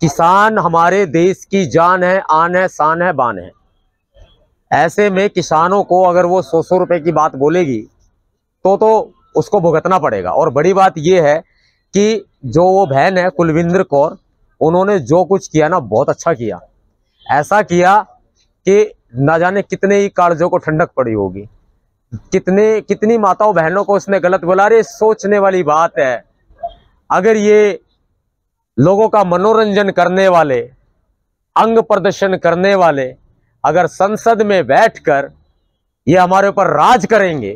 किसान हमारे देश की जान है, आन है, शान है, बान है। ऐसे में किसानों को अगर वो 100 रुपए की बात बोलेगी तो उसको भुगतना पड़ेगा। और बड़ी बात यह है कि जो वो बहन है कुलविंदर कौर, उन्होंने जो कुछ किया ना बहुत अच्छा किया। ऐसा किया कि ना जाने कितने ही कालजों को ठंडक पड़ी होगी, कितनी माताओं बहनों को उसने गलत बोला। अरे सोचने वाली बात है, अगर ये लोगों का मनोरंजन करने वाले, अंग प्रदर्शन करने वाले अगर संसद में बैठकर ये हमारे ऊपर राज करेंगे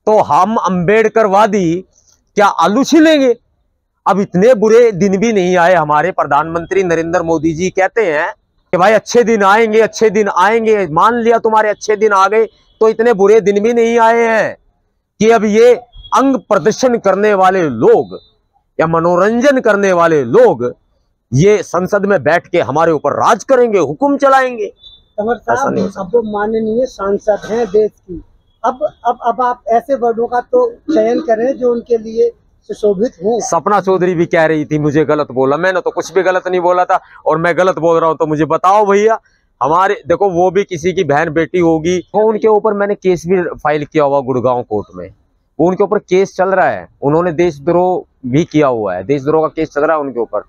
तो हम अंबेडकरवादी क्या आलू छीलेंगे। अब इतने बुरे दिन भी नहीं आए। हमारे प्रधानमंत्री नरेंद्र मोदी जी कहते हैं कि भाई अच्छे दिन आएंगे, अच्छे दिन आएंगे। मान लिया तुम्हारे अच्छे दिन आ गए तो इतने बुरे दिन भी नहीं आए हैं कि अब ये अंग प्रदर्शन करने वाले लोग या मनोरंजन करने वाले लोग ये संसद में बैठ के हमारे ऊपर राज करेंगे, हुक्म चलाएंगे। तंवर साहब, अब वो माननीय सांसद हैं देश की। अब आप ऐसे वर्डों का तो चयन करें जो उनके लिए सुशोभित हो। सपना चौधरी भी कह रही थी मुझे गलत बोला। मैंने तो कुछ भी गलत नहीं बोला था, और मैं गलत बोल रहा हूं तो मुझे बताओ भैया। हमारे देखो, वो भी किसी की बहन बेटी होगी, तो उनके ऊपर मैंने केस भी फाइल किया हुआ गुड़गांव कोर्ट में। वो उनके ऊपर केस चल रहा है, उन्होंने देशद्रोह भी किया हुआ है, देशद्रोह का केस चल रहा है उनके ऊपर।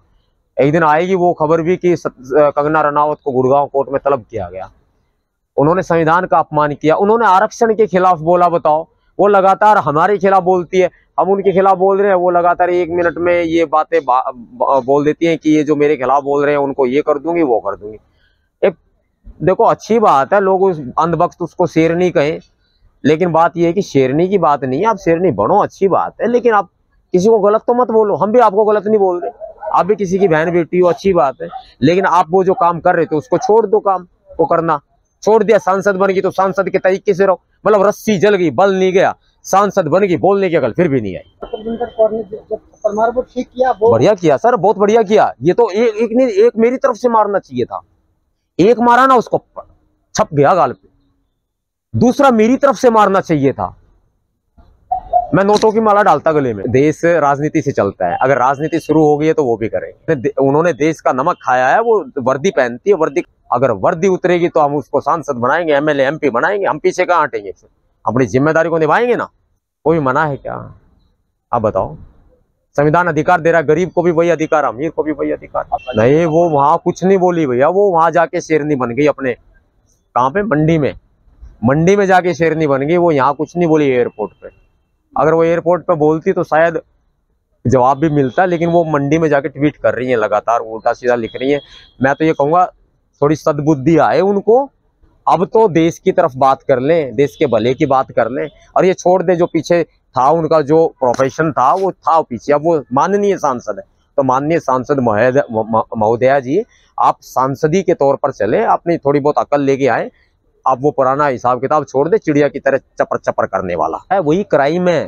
एक दिन आएगी वो खबर भी कि कंगना रनावत को गुड़गांव कोर्ट में तलब किया गया। उन्होंने संविधान का अपमान किया, उन्होंने आरक्षण के खिलाफ बोला। बताओ, वो लगातार हमारे खिलाफ बोलती है, हम उनके खिलाफ बोल रहे हैं, वो लगातार 1 मिनट में ये बातें बोल देती हैं कि ये जो मेरे खिलाफ बोल रहे हैं उनको ये कर दूंगी, वो कर दूंगी। एक देखो, अच्छी बात है, लोग उस अंधभक्त उसको शेरनी कहें, लेकिन बात यह है कि शेरनी की बात नहीं है। आप शेरनी बनो, अच्छी बात है, लेकिन आप किसी को गलत तो मत बोलो। हम भी आपको गलत नहीं बोल रहे, आप भी किसी की बहन बेटी हो, अच्छी बात है, लेकिन आप वो जो काम कर रहे थे उसको छोड़ दो। काम को करना छोड़ दिया, सांसद बन गई तो सांसद के तरीके से रहो। मतलब रस्सी जल गई, बल नहीं गया, सांसद बन गई, बोलने की अकल फिर भी नहीं आई। कुलविंदर कौर ने जो ठीक किया, वो बढ़िया किया सर, बहुत बढ़िया किया। ये तो एक मेरी तरफ से मारना चाहिए था, एक मारा ना उसको छप गया गाल पे, दूसरा मेरी तरफ से मारना चाहिए था। मैं नोटों की माला डालता गले में। देश राजनीति से चलता है, अगर राजनीति शुरू हो गई है तो वो भी करेंगे। उन्होंने देश का नमक खाया है, वो वर्दी पहनती है, वर्दी अगर वर्दी उतरेगी तो हम उसको सांसद बनाएंगे, एमएलए एमपी बनाएंगे। हम पीछे कहाँ हटेंगे, फिर अपनी जिम्मेदारी को निभाएंगे ना। कोई मना है क्या? आप बताओ। संविधान अधिकार दे रहा है, गरीब को भी वही अधिकार, अमीर को भी वही अधिकार। नहीं, वो वहां कुछ नहीं बोली भैया, वो वहां जाके शेरनी बन गई अपने, कहाँ पे, मंडी में जाके शेरनी बन गई। वो यहाँ कुछ नहीं बोली एयरपोर्ट पे। अगर वो एयरपोर्ट पे बोलती तो शायद जवाब भी मिलता, लेकिन वो मंडी में जाके ट्वीट कर रही है, लगातार उल्टा सीधा लिख रही है। मैं तो ये कहूंगा थोड़ी सद्बुद्धि आए उनको, अब तो देश की तरफ बात कर लें, देश के भले की बात कर लें, और ये छोड़ दे जो पीछे था उनका जो प्रोफेशन था वो था पीछे। अब वो माननीय सांसद है, तो माननीय सांसद महोदया जी, आप सांसदी के तौर पर चले, अपनी थोड़ी बहुत अकल लेके आए। आप वो पुराना हिसाब किताब छोड़ दे, चिड़िया की तरह चपर चपर करने वाला है, वही क्राइम है।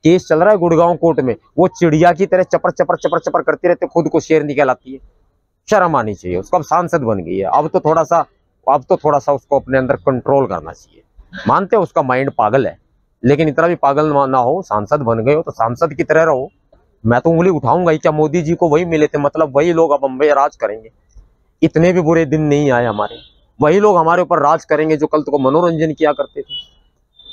केस चल रहा है गुड़गांव कोर्ट में, वो चिड़िया की तरह चपर चपर करती रहती है, खुद को शेर निकलाती है। शर्म आनी चाहिए उसको। अब सांसद बन गई है, अब तो थोड़ा सा उसको अपने अंदर कंट्रोल करना चाहिए। मानते हो उसका माइंड पागल है, लेकिन इतना भी पागल ना हो। सांसद बन गए हो तो सांसद की तरह रहो। मैं तो उंगली उठाऊंगा ही, क्या मोदी जी को वही मिले थे, मतलब वही लोग अब हम पे राज करेंगे। इतने भी बुरे दिन नहीं आए हमारे, वही लोग हमारे ऊपर राज करेंगे जो कल तो मनोरंजन किया करते थे।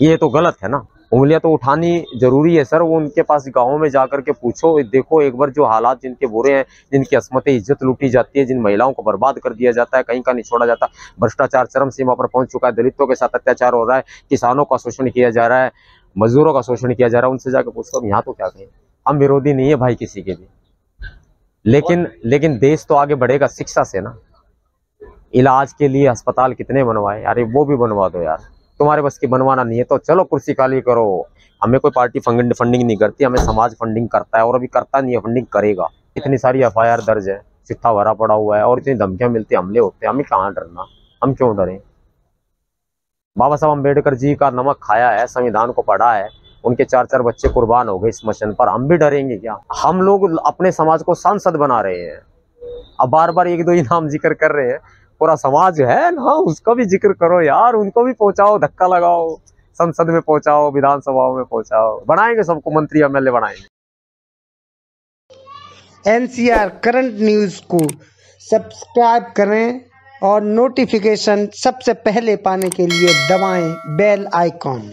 ये तो गलत है ना। उंगलियां तो उठानी जरूरी है सर। वो उनके पास गाँव में जाकर के पूछो, देखो एक बार जो हालात जिनके बुरे हैं, जिनकी असमत इज्जत लूटी जाती है, जिन महिलाओं को बर्बाद कर दिया जाता है, कहीं का नहीं छोड़ा जाता, भ्रष्टाचार चरम सीमा पर पहुंच चुका है, दलितों के साथ अत्याचार हो रहा है, किसानों का शोषण किया जा रहा है, मजदूरों का शोषण किया जा रहा है, उनसे जाकर पूछो। यहाँ तो क्या कहें, हम विरोधी नहीं है भाई किसी के भी, लेकिन देश तो आगे बढ़ेगा शिक्षा से ना। इलाज के लिए अस्पताल कितने बनवाए, अरे वो भी बनवा दो यार। तुम्हारे बस की बनवाना नहीं है तो चलो कुर्सी खाली करो। हमें कोई पार्टी फंडिंग नहीं करती, हमें समाज फंडिंग करता है, और अभी करता नहीं है, फंडिंग करेगा। इतनी सारी FIR दर्ज है, चिट्ठा भरा पड़ा हुआ है, और इतनी धमकियां मिलती, हमले होते हैं, हमें कहाँ डरना, हम क्यों डरें। बाबा साहब अम्बेडकर जी का नमक खाया है, संविधान को पढ़ा है, उनके 4 बच्चे कुर्बान हो गए इस मिशन पर, हम भी डरेंगे क्या। हम लोग अपने समाज को सांसद बना रहे हैं, अब बार बार 1-2 ही नाम जिक्र कर रहे हैं, पूरा समाज है ना, उसका भी जिक्र करो यार, उनको भी पहुंचाओ, धक्का लगाओ, संसद में पहुंचाओ, विधानसभाओं में पहुंचाओ, बनाएंगे सबको मंत्री MLA बनाएंगे। NCR करंट न्यूज को सब्सक्राइब करें और नोटिफिकेशन सबसे पहले पाने के लिए दबाएं बेल आइकॉन।